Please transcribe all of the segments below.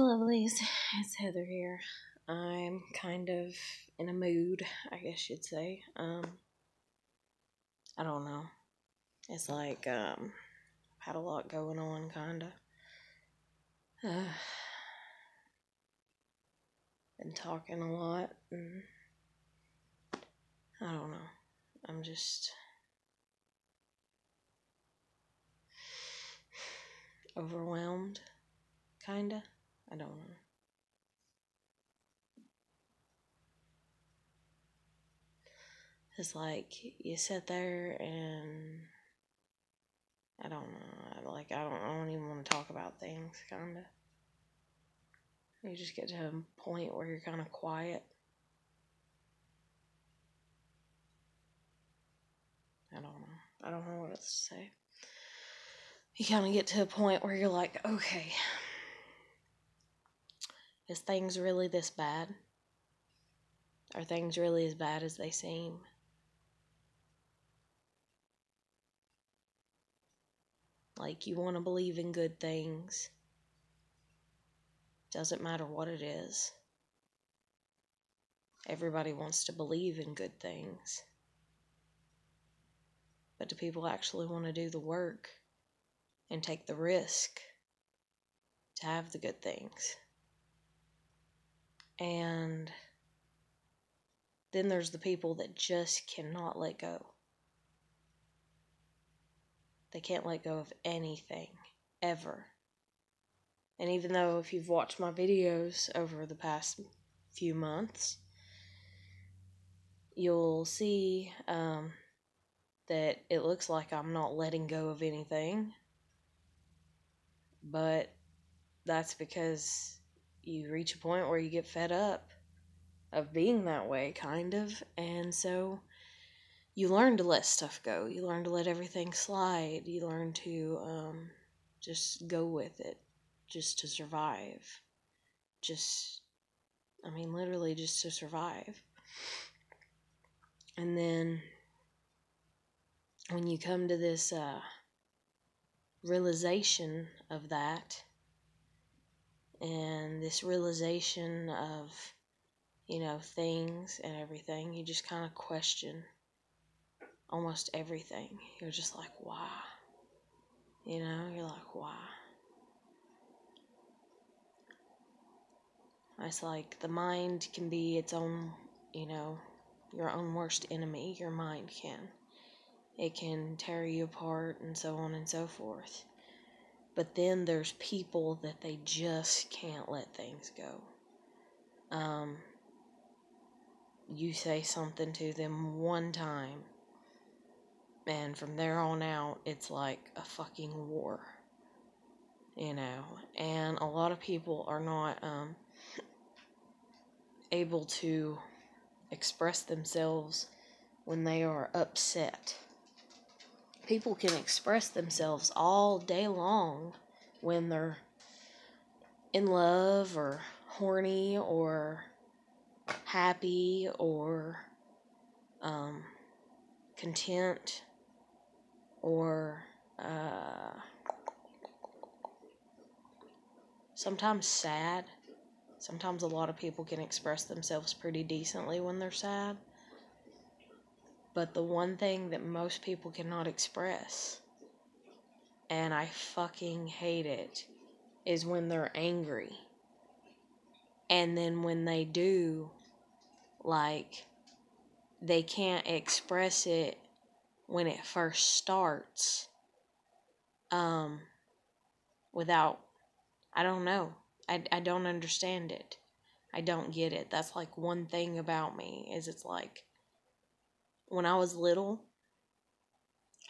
Lovelies, it's Heather here. I'm kind of in a mood, I guess you'd say. I don't know. It's like, had a lot going on, kinda. Been talking a lot, and I don't know. I'm just overwhelmed, kinda. I don't know. It's like, you sit there and I don't know. I don't even want to talk about things, kinda. You just get to a point where you're kind of quiet. I don't know what else to say. You kind of get to a point where you're like, okay, is things really this bad? Are things really as bad as they seem? Like, you want to believe in good things. Doesn't matter what it is. Everybody wants to believe in good things. But do people actually want to do the work and take the risk to have the good things? And then there's the people that just cannot let go. They can't let go of anything, ever. And even though if you've watched my videos over the past few months, you'll see that it looks like I'm not letting go of anything. But that's because you reach a point where you get fed up of being that way, kind of. And so you learn to let stuff go. You learn to let everything slide. You learn to just go with it, just to survive. Literally just to survive. And then when you come to this realization of that, and this realization of, things and everything, you just kind of question almost everything. You're just like, why? You're like, why? It's like the mind can be its own, your own worst enemy. Your mind can. It can tear you apart and so on and so forth. But then there's people that they just can't let things go. You say something to them one time, and from there on out, it's like a fucking war. And a lot of people are not able to express themselves when they are upset. People can express themselves all day long when they're in love or horny or happy or content or sometimes sad. Sometimes a lot of people can express themselves pretty decently when they're sad. But the one thing that most people cannot express, and I fucking hate it, is when they're angry. And then when they do, like, they can't express it when it first starts. Without, I don't know. I don't understand it. I don't get it. That's like one thing about me, is it's like, when I was little,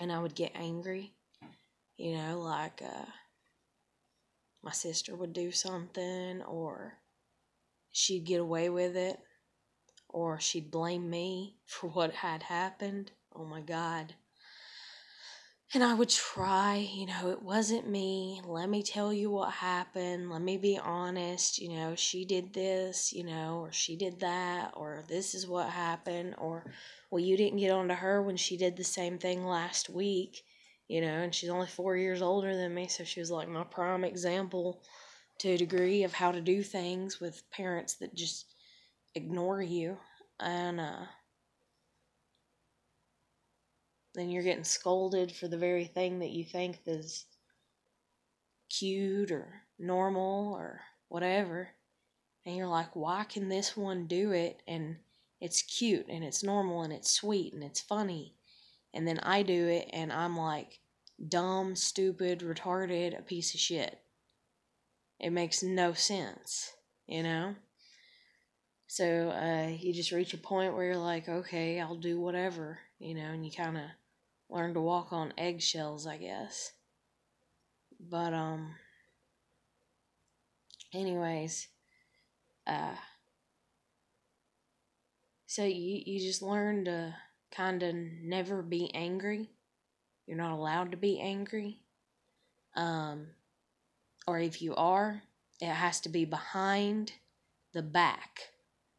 and I would get angry, like, my sister would do something, or she'd get away with it, or she'd blame me for what had happened. Oh my God. And I would try, it wasn't me. Let me tell you what happened. Let me be honest. She did this, or she did that, or this is what happened, or, well, you didn't get on to her when she did the same thing last week, and she's only 4 years older than me, so she was like my prime example to a degree of how to do things with parents that just ignore you, and then you're getting scolded for the very thing that you think is cute or normal or whatever, and you're like, why can this one do it and it's cute and it's normal and it's sweet and it's funny, and then I do it and I'm like dumb, stupid, retarded, a piece of shit. It makes no sense, you know? So you just reach a point where you're like, okay, I'll do whatever, you know, and you kind of learn to walk on eggshells, I guess. But anyways, so you just learn to kind of never be angry. You're not allowed to be angry. Or if you are, it has to be behind the back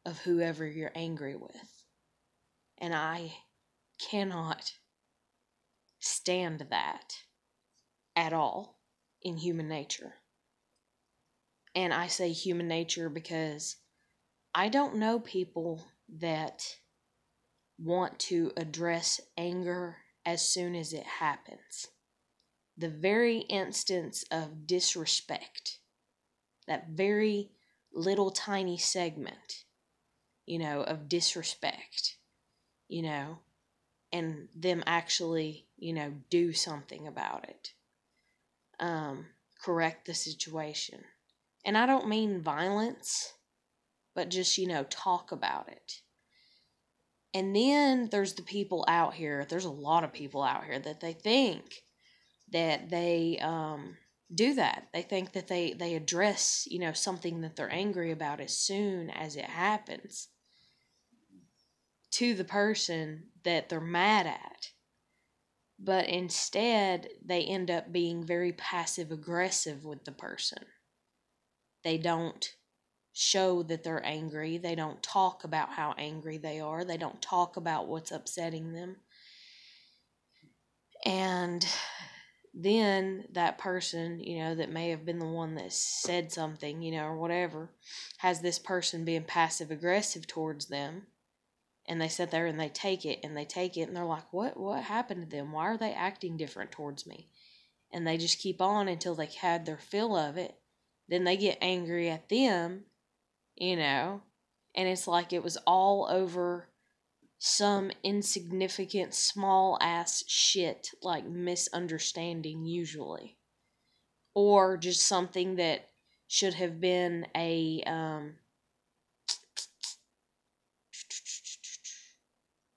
of whoever you're angry with. And I cannot stand that at all in human nature. And I say human nature because I don't know people that want to address anger as soon as it happens. The very instance of disrespect, that very little tiny segment, you know, of disrespect, you know, and them actually, you know, do something about it. Correct the situation. And I don't mean violence, but just, you know, talk about it. And then there's the people out here, there's a lot of people out here that they think that they do that. They think that they address, you know, something that they're angry about as soon as it happens to the person that they're mad at. But instead, they end up being very passive aggressive with the person. They don't show that they're angry. They don't talk about how angry they are. They don't talk about what's upsetting them. And then that person, you know, that may have been the one that said something, you know, or whatever, has this person being passive aggressive towards them. And they sit there and they take it and they take it and they're like, what happened to them? Why are they acting different towards me? And they just keep on until they had their fill of it. Then they get angry at them, you know, and it's like it was all over some insignificant small ass shit like misunderstanding usually, or just something that should have been an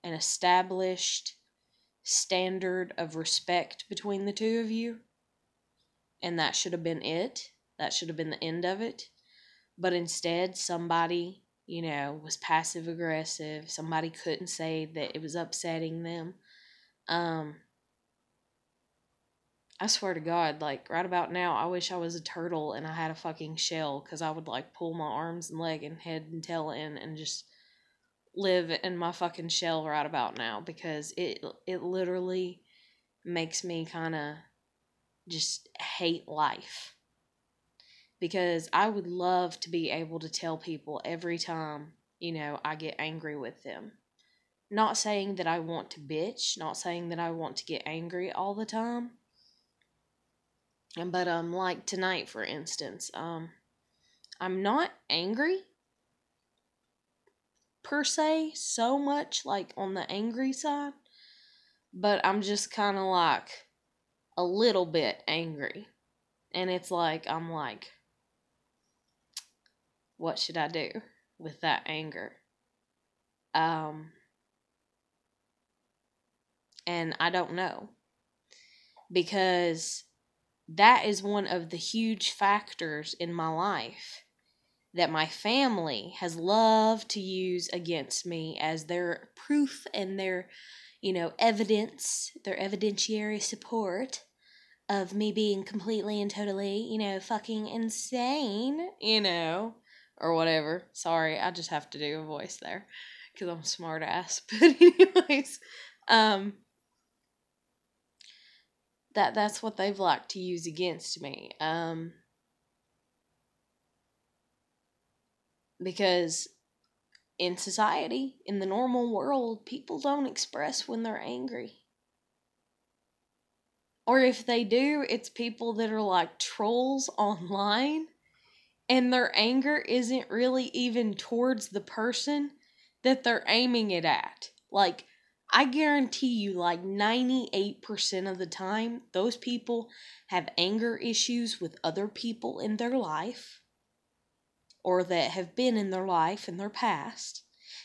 established standard of respect between the two of you, and that should have been it. That should have been the end of it. But instead, somebody, you know, was passive aggressive. Somebody couldn't say that it was upsetting them. I swear to God, like, right about now, I wish I was a turtle and I had a fucking shell, because I would, like, pull my arms and leg and head and tail in and just live in my fucking shell right about now, because it literally makes me kind of just hate life. Because I would love to be able to tell people every time, you know, I get angry with them. Not saying that I want to bitch, not saying that I want to get angry all the time. But like tonight, for instance, I'm not angry per se so much, like on the angry side, but I'm just kind of like a little bit angry. And it's like, I'm like, what should I do with that anger? And I don't know, because that is one of the huge factors in my life that my family has loved to use against me as their proof and their, you know, evidence, their evidentiary support of me being completely and totally, you know, fucking insane, you know, or whatever. Sorry, I just have to do a voice there because I'm a smart ass. But anyways, that's what they've liked to use against me. Because in society, in the normal world, people don't express when they're angry. Or if they do, it's people that are like trolls online, and their anger isn't really even towards the person that they're aiming it at. Like, I guarantee you, like 98% of the time, those people have anger issues with other people in their life, or that have been in their life in their past.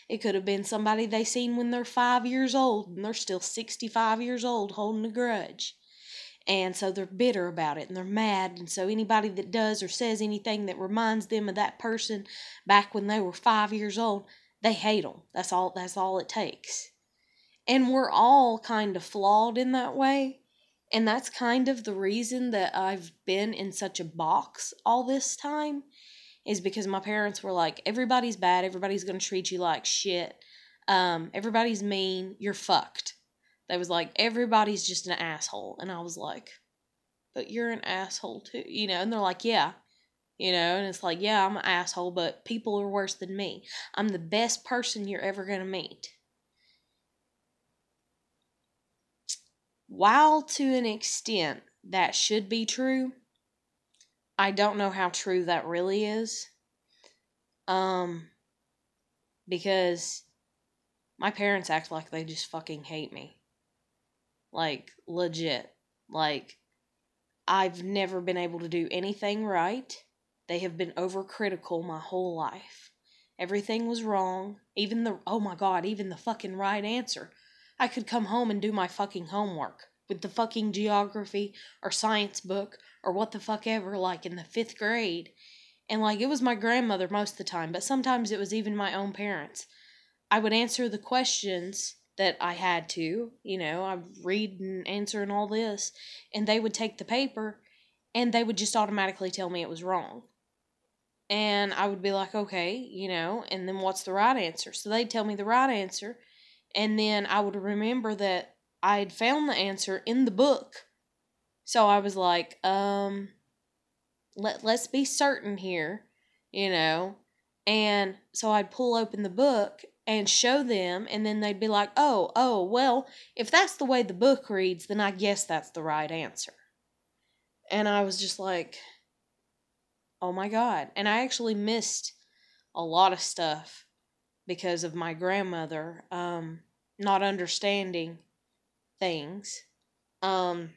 It could have been somebody they seen when they're 5 years old and they're still 65 years old holding a grudge. And so they're bitter about it and they're mad. And so anybody that does or says anything that reminds them of that person back when they were 5 years old, they hate them. That's all it takes. And we're all kind of flawed in that way. And that's kind of the reason that I've been in such a box all this time, is because my parents were like, everybody's bad, everybody's going to treat you like shit, everybody's mean, you're fucked. They was like, everybody's just an asshole. And I was like, but you're an asshole too, and they're like, yeah, and it's like, yeah, I'm an asshole, but people are worse than me. I'm the best person you're ever going to meet. While to an extent that should be true, I don't know how true that really is. Because my parents act like they just fucking hate me. Like, legit. Like, I've never been able to do anything right. They have been overcritical my whole life. Everything was wrong. Even the fucking right answer. I could come home and do my fucking homework with the fucking geography or science book or what the fuck ever, like in the 5th grade. And like, it was my grandmother most of the time, but sometimes it was even my own parents. I would answer the questions that I had to, I'd read and answer and all this, and they would take the paper and they would just automatically tell me it was wrong. And I would be like, okay, and then what's the right answer? So they'd tell me the right answer, and then I would remember that I had found the answer in the book. So I was like, let's be certain here, and so I'd pull open the book and show them, and then they'd be like, oh, well, if that's the way the book reads, then I guess that's the right answer. And I was just like, oh my God. And I actually missed a lot of stuff because of my grandmother not understanding things. When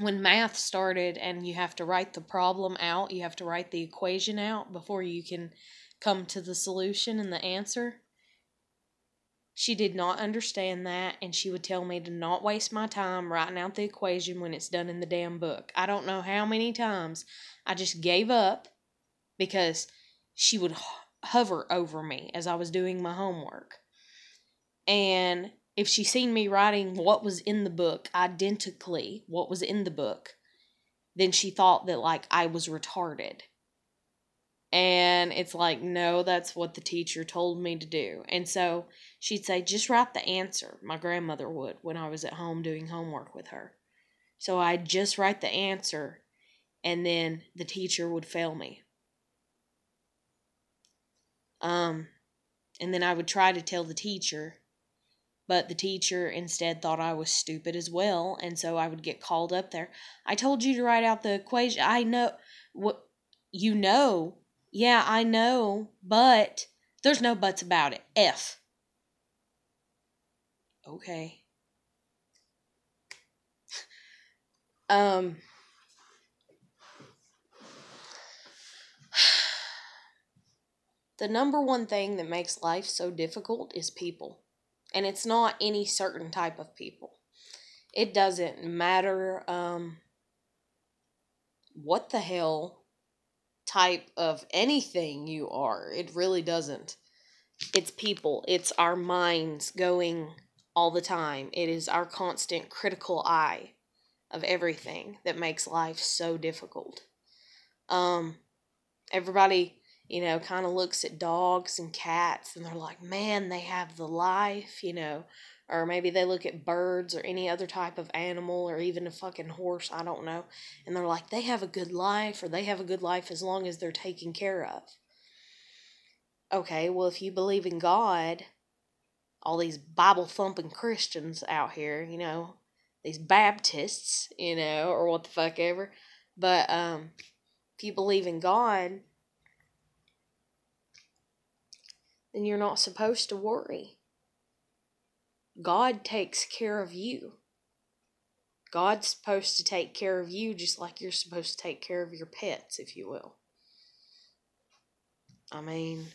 math started and you have to write the problem out, you have to write the equation out before you can come to the solution and the answer. She did not understand that, and she would tell me to not waste my time writing out the equation when it's done in the damn book. I don't know how many times I just gave up because she would hover over me as I was doing my homework. And if she seen me writing what was in the book, identically what was in the book, then she thought that, like, I was retarded. And it's like, no, that's what the teacher told me to do. And so she'd say, just write the answer. My grandmother would when I was at home doing homework with her. So I'd just write the answer, and then the teacher would fail me. And then I would try to tell the teacher, but the teacher instead thought I was stupid as well, and so I would get called up there. I told you to write out the equation. I know. What? Yeah, I know, but there's no buts about it. F. Okay. The number one thing that makes life so difficult is people. And it's not any certain type of people. It doesn't matter what the hell type of anything you are. It really doesn't. It's people. It's our minds going all the time. It is our constant critical eye of everything that makes life so difficult. Everybody, kind of looks at dogs and cats and they're like, man, they have the life, or maybe they look at birds or any other type of animal or even a fucking horse, I don't know, and they're like, they have a good life, or they have a good life as long as they're taken care of. okay, well, if you believe in God, all these Bible thumping Christians out here, these Baptists, or what the fuck ever. But if you believe in God, then you're not supposed to worry. God takes care of you. God's supposed to take care of you just like you're supposed to take care of your pets, if you will. I mean,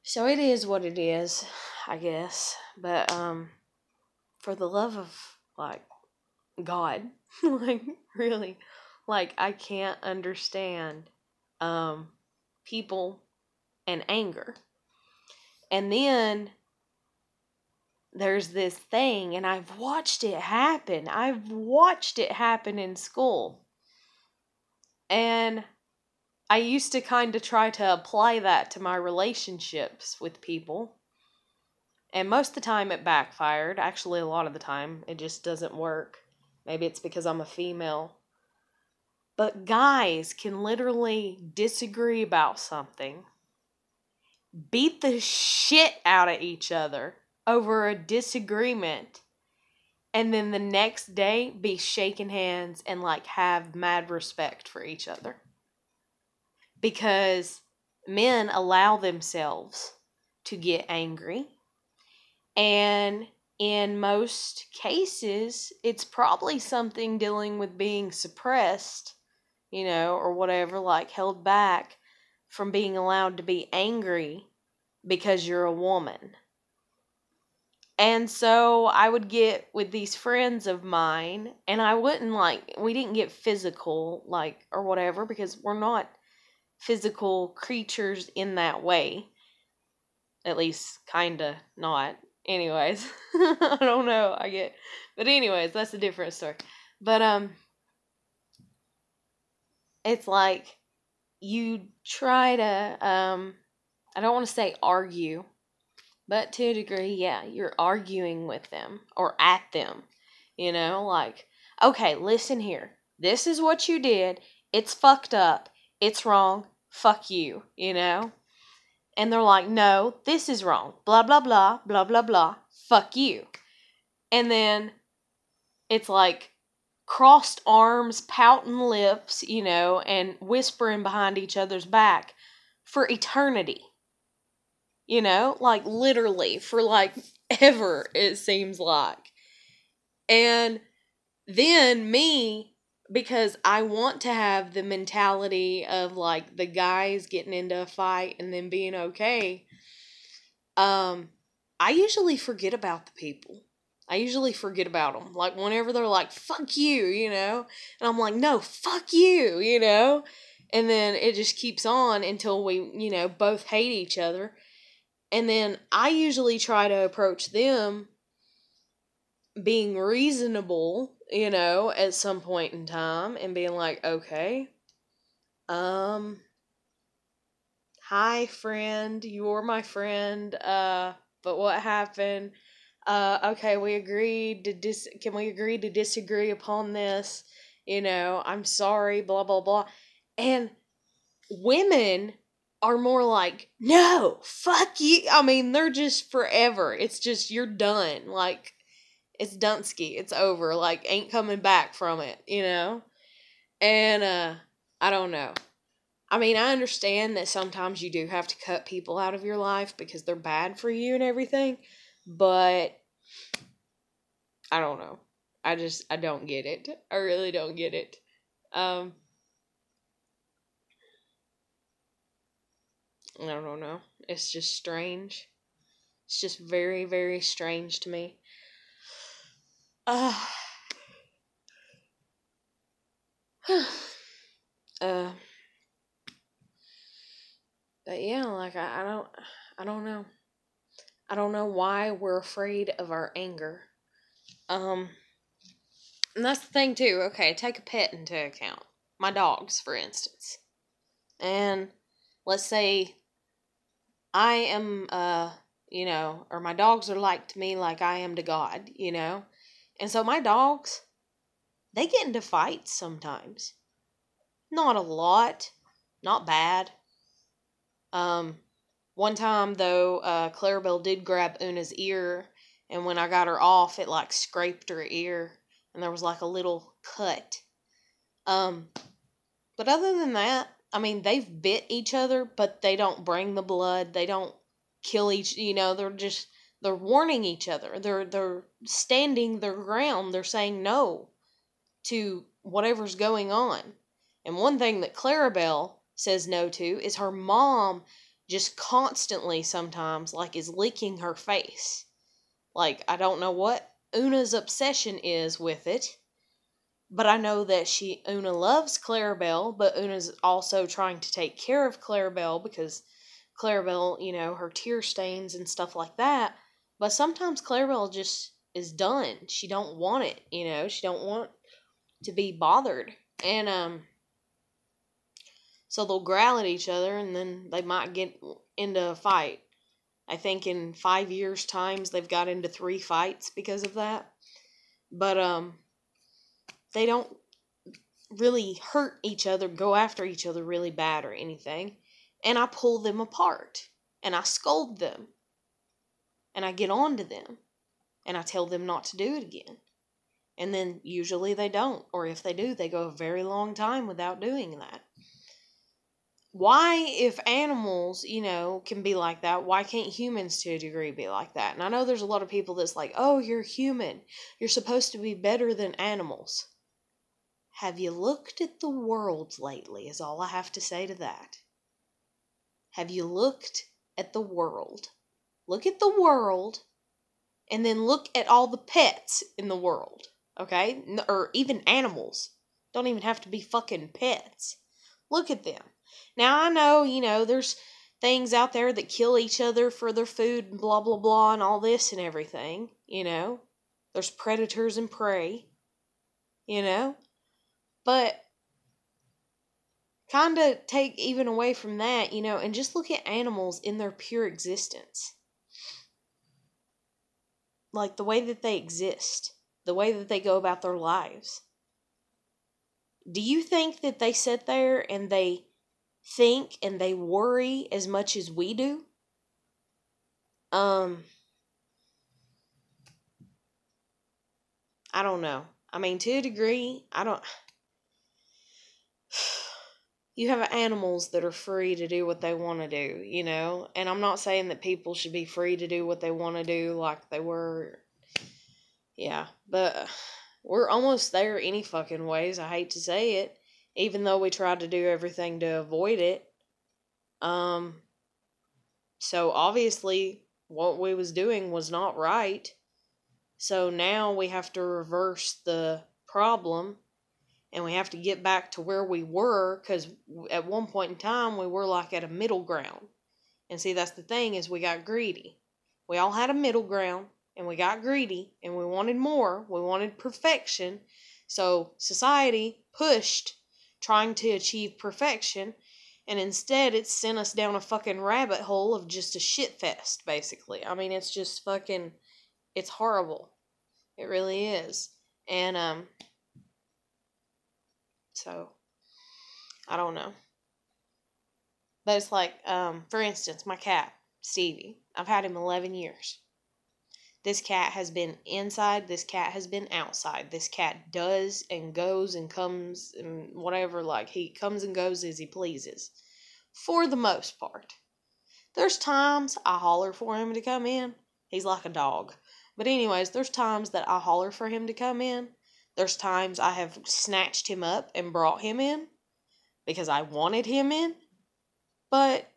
so it is what it is, I guess. But for the love of, like, God, like, really, like, I can't understand people and anger. And then there's this thing, and I've watched it happen. I've watched it happen in school. And I used to kind of try to apply that to my relationships with people. And most of the time it backfired. Actually, a lot of the time it just doesn't work. Maybe it's because I'm a female. But guys can literally disagree about something, beat the shit out of each other over a disagreement, and then the next day be shaking hands and like have mad respect for each other. Because men allow themselves to get angry, and in most cases it's probably something dealing with being suppressed, or whatever, like held back from being allowed to be angry because you're a woman. And so I would get with these friends of mine, and I wouldn't we didn't get physical, or whatever, because we're not physical creatures in that way. At least, kinda not. Anyways, I don't know, but anyways, that's a different story. But, it's like, you try to, I don't want to say argue, but to a degree, yeah, you're arguing with them or at them, okay, listen here. This is what you did. It's fucked up. It's wrong. Fuck you, And they're like, no, this is wrong. Blah, blah, blah, blah, blah, blah. Fuck you. And then it's like crossed arms, pouting lips, and whispering behind each other's back for eternity. Literally for ever, it seems like. And then me, because I want to have the mentality of the guys getting into a fight and then being okay, I usually forget about the people. I usually forget about them. Whenever they're like, fuck you, and I'm like, no, fuck you, and then it just keeps on until we, both hate each other. And then I usually try to approach them being reasonable, at some point in time, and being like, okay, hi friend, you're my friend, but what happened? Okay, we agreed to can we agree to disagree upon this? I'm sorry, blah, blah, blah. And women are more like, no, fuck you. I mean, they're just forever. It's just, you're done. It's Dunsky. It's over. Ain't coming back from it, And, I don't know. I mean, I understand that sometimes you do have to cut people out of your life because they're bad for you and everything, but I don't know. I don't get it. I really don't get it. I don't know. It's just strange. It's just very, very strange to me. But yeah, I don't know. I don't know why we're afraid of our anger. And that's the thing too. Okay, take a pet into account. My dogs, for instance. And let's say I am, or my dogs are to me like I am to God, And so my dogs, they get into fights sometimes. Not a lot. Not bad. One One time, though, Clarabelle did grab Una's ear, and when I got her off, it, like, scraped her ear, and there was, like, a little cut. But other than that, I mean, they've bit each other, but they don't bring the blood. They don't kill they're warning each other. They're standing their ground. They're saying no to whatever's going on. And one thing that Clarabelle says no to is her mom just constantly sometimes, like, is licking her face. Like, I don't know what Una's obsession is with it. But I know that Una loves Clarabelle, but Una's also trying to take care of Clarabelle because Clarabelle, her tear stains and stuff like that. But sometimes Clarabelle just is done. She don't want it, She don't want to be bothered. And, so they'll growl at each other and then they might get into a fight. I think in 5 years' times they've got into 3 fights because of that. But, they don't really hurt each other, go after each other really bad or anything. And I pull them apart. And I scold them. And I get on to them. And I tell them not to do it again. And then usually they don't. Or if they do, they go a very long time without doing that. Why, if animals, can be like that, why can't humans to a degree be like that? And I know there's a lot of people that's like, oh, you're human. You're supposed to be better than animals. Have you looked at the world lately, is all I have to say to that. Have you looked at the world? Look at the world, and then look at all the pets in the world, okay? Or even animals. Don't even have to be fucking pets. Look at them. Now, I know, there's things out there that kill each other for their food and blah, blah, blah, and all this and everything, There's predators and prey, But kind of take even away from that, and just look at animals in their pure existence. Like the way that they exist, the way that they go about their lives. Do you think that they sit there and they think and they worry as much as we do? I don't know. I mean, to a degree, you have animals that are free to do what they want to do, And I'm not saying that people should be free to do what they want to do like they were. Yeah, but we're almost there any fucking ways. I hate to say it. Even though we tried to do everything to avoid it. So obviously what we was doing was not right. So now we have to reverse the problem. And we have to get back to where we were, because at one point in time, we were like at a middle ground. And see, that's the thing, is we got greedy. We all had a middle ground, and we got greedy, and we wanted more. We wanted perfection. So society pushed trying to achieve perfection, and instead it sent us down a fucking rabbit hole of just a shit fest, basically. I mean, it's just fucking, it's horrible. It really is. And, so, I don't know. But it's like, for instance, my cat, Stevie. I've had him 11 years. This cat has been inside. This cat has been outside. This cat does and goes and comes and whatever. Like, he comes and goes as he pleases. For the most part. There's times I holler for him to come in. He's like a dog. But anyways, there's times that I holler for him to come in. There's times I have snatched him up and brought him in because I wanted him in. But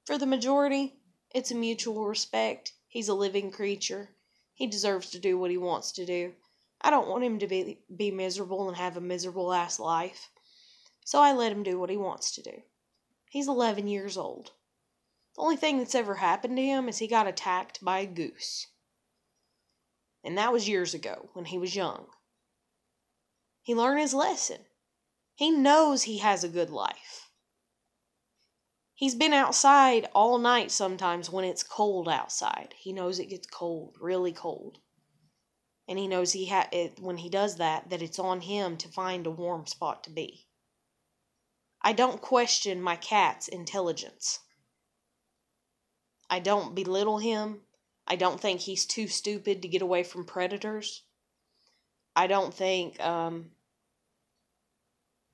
for the majority, it's a mutual respect. He's a living creature. He deserves to do what he wants to do. I don't want him to be miserable and have a miserable ass life. So I let him do what he wants to do. He's 11 years old. The only thing that's ever happened to him is he got attacked by a goose. And that was years ago when he was young. He learned his lesson. He knows he has a good life. He's been outside all night sometimes when it's cold outside. He knows it gets cold, really cold. And he knows when he does that it's on him to find a warm spot to be. I don't question my cat's intelligence. I don't belittle him. I don't think he's too stupid to get away from predators. I don't think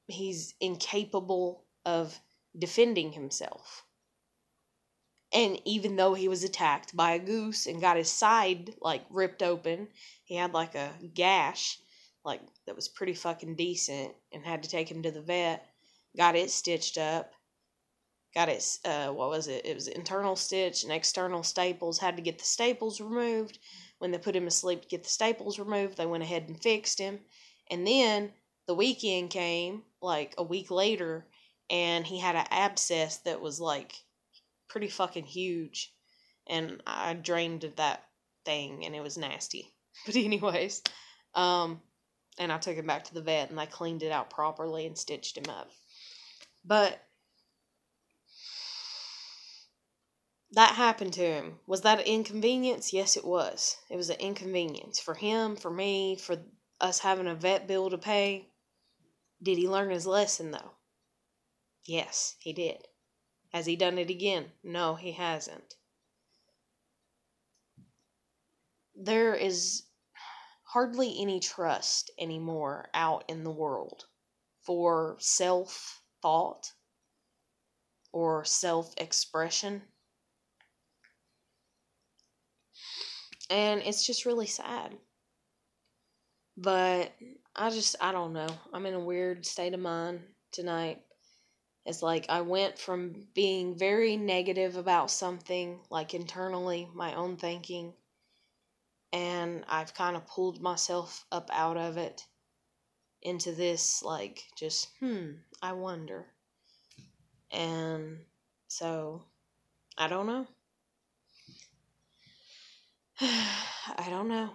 he's incapable of defending himself. And even though he was attacked by a goose and got his side, like, ripped open, he had, like, a gash, like, that was pretty fucking decent, and had to take him to the vet, got it stitched up, got it, what was it? It was internal stitch and external staples, had to get the staples removed. When they put him asleep to get the staples removed, they went ahead and fixed him. And then the weekend came, like, a week later, and he had an abscess that was, like, pretty fucking huge, and I drained that thing, and it was nasty. But anyways, and I took him back to the vet, and I cleaned it out properly and stitched him up. But that happened to him. Was that an inconvenience? Yes, it was. It was an inconvenience for him, for me, for us having a vet bill to pay. Did he learn his lesson, though? Yes, he did. Has he done it again? No, he hasn't. There is hardly any trust anymore out in the world for self-thought or self-expression. And it's just really sad. But I don't know. I'm in a weird state of mind tonight. It's like I went from being very negative about something, like internally, my own thinking, and I've kind of pulled myself up out of it into this, like, just, I wonder. And so, I don't know. I don't know.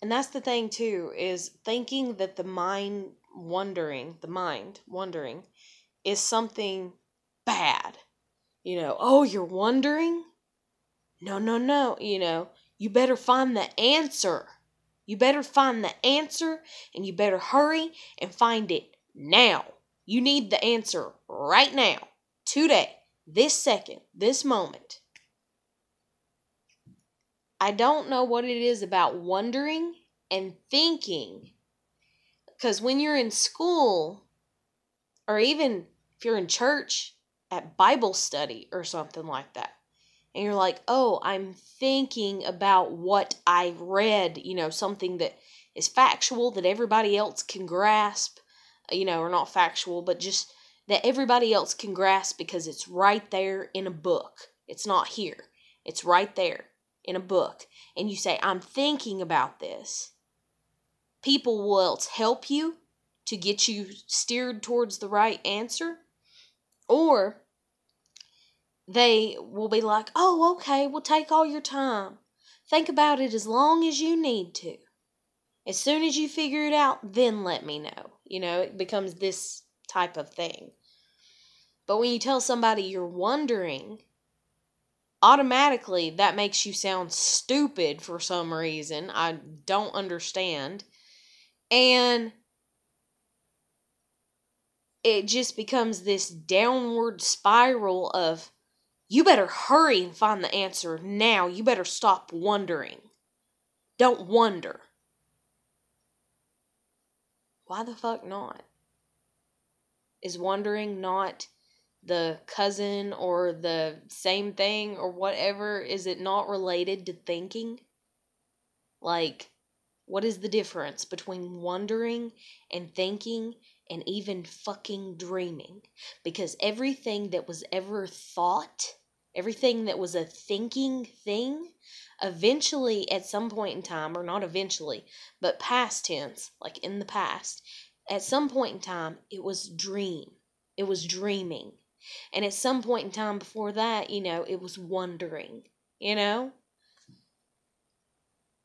And that's the thing, too, is thinking that the mind wondering is something bad. Oh, you're wondering? No. You better find the answer. You better find the answer, and you better hurry and find it now. You need the answer right now, today, this second, this moment. I don't know what it is about wondering and thinking. Because when you're in school, or even if you're in church at Bible study or something like that, and you're like, oh, I'm thinking about what I read, something that is factual that everybody else can grasp, or not factual, but just that everybody else can grasp because it's right there in a book. It's not here. It's right there in a book. And you say, I'm thinking about this. People will help you to get you steered towards the right answer, or they will be like, oh, okay, well, take all your time. Think about it as long as you need to. As soon as you figure it out, then let me know. It becomes this type of thing. But when you tell somebody you're wondering, automatically that makes you sound stupid for some reason. I don't understand. And it just becomes this downward spiral of, you better hurry and find the answer now. You better stop wondering. Don't wonder. Why the fuck not? Is wondering not the cousin or the same thing or whatever? Is it not related to thinking? Like, what is the difference between wondering and thinking and even fucking dreaming? Because everything that was ever thought, everything that was a thinking thing, eventually at some point in time, or not eventually, but past tense, like in the past, at some point in time, it was dream. It was dreaming. And at some point in time before that, it was wondering,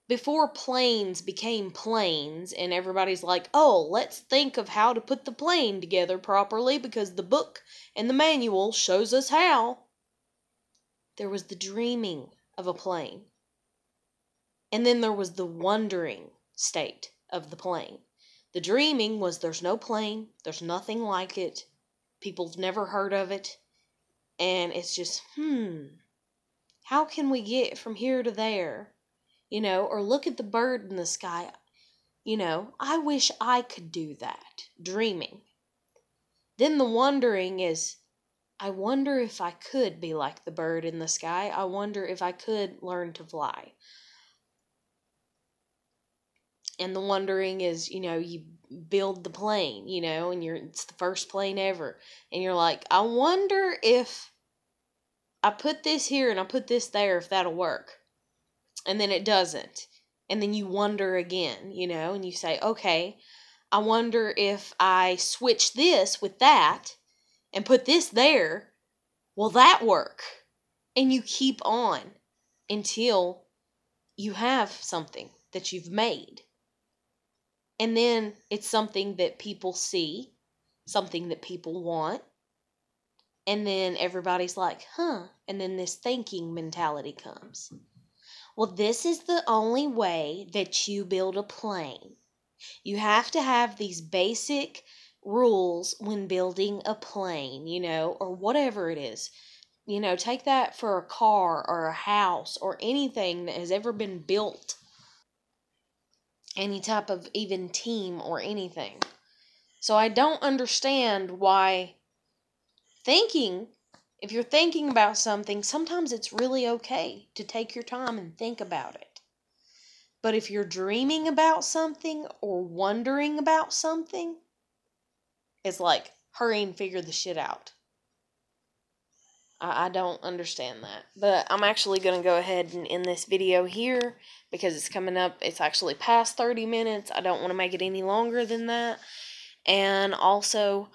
Before planes became planes and everybody's like, oh, let's think of how to put the plane together properly because the book and the manual shows us how. There was the dreaming of a plane. And then there was the wondering state of the plane. The dreaming was there's no plane, there's nothing like it, people've never heard of it, and it's just, How can we get from here to there? Or look at the bird in the sky. I wish I could do that. Dreaming. Then the wondering is, I wonder if I could be like the bird in the sky. I wonder if I could learn to fly. And the wondering is, you build the plane, and it's the first plane ever. And you're like, I wonder if I put this here and I put this there, if that'll work. And then it doesn't. And then you wonder again, and you say, okay, I wonder if I switch this with that and put this there, will that work? And you keep on until you have something that you've made. And then it's something that people see, something that people want. And then everybody's like, huh. And then this thinking mentality comes. Well, this is the only way that you build a plane. You have to have these basic rules when building a plane, or whatever it is. Take that for a car or a house or anything that has ever been built. Any type of even team or anything. So I don't understand why if you're thinking about something, sometimes it's really okay to take your time and think about it. But if you're dreaming about something or wondering about something, it's like, hurry and figure the shit out. I don't understand that. But I'm actually going to go ahead and end this video here because it's coming up. It's actually past 30 minutes. I don't want to make it any longer than that. And also,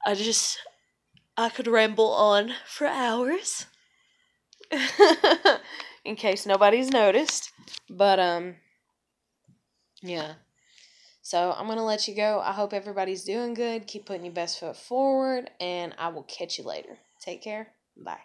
I could ramble on for hours. In case nobody's noticed. But, yeah. So, I'm going to let you go. I hope everybody's doing good. Keep putting your best foot forward. And I will catch you later. Take care. Bye.